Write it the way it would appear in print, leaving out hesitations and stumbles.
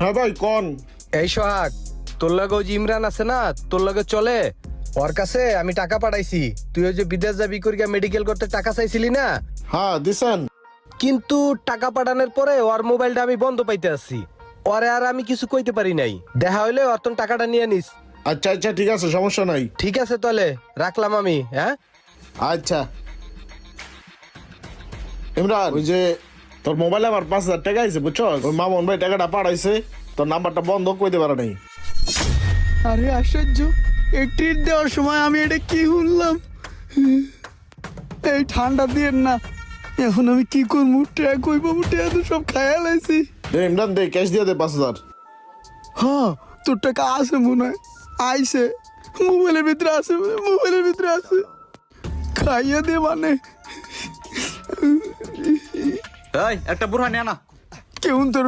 হ্যাঁ ভাই কোন? এই সোহাগ, তোর লগে ওই যে ইমরান আছে না, তোর লগে চলে। ওর কাছে আমি টাকা পাঠাইছি। তুই ওই যে বিদেশ যাবি করিয়া মেডিকেল করতে টাকা চাইছিলি না, হ্যাঁ দিছেন। কিন্তু টাকা পাঠানোর পরে ওর মোবাইলটা আমি বন্ধ পাইতে আসছি। ওরে আর আমি কিছু কইতে পারি নাই। দেখা হইলে ওর তোর টাকাটা নিয়ে নিস। আচ্ছা আচ্ছা ঠিক আছে, সমস্যা নাই। ঠিক আছে তাহলে রাখলাম আমি। হ্যাঁ আচ্ছা ইমরান, ওই যে তোর মোবাইলে আমার 5,000 টাকা আছে বুঝছো? ওই মামুন ভাই টাকাটা পাঠাইছে, তোর নাম্বারটা বন্ধ কইতে পারে নাই। আরে আশ্চর্য, এই ট্রিট দেওয়ার সময় আমি এটা কি শুনলাম? এই ঠান্ডা দিয়ে না, এখন আমি কি করবো? ট্র্যাক হইব, ট্র্যাক তো সব খায়া লাইছি। দে ইমরান দে, ক্যাশ দিয়ে দে 5,000। হ্যাঁ, তোর টাকা আছে মনে হয়, আইসে মোবাইলের ভিতরে আছে, মোবাইলের ভিতরে আছে। খাইয়া দে মানে এই একটা বুড়া নিয়ে না। কেমন তোর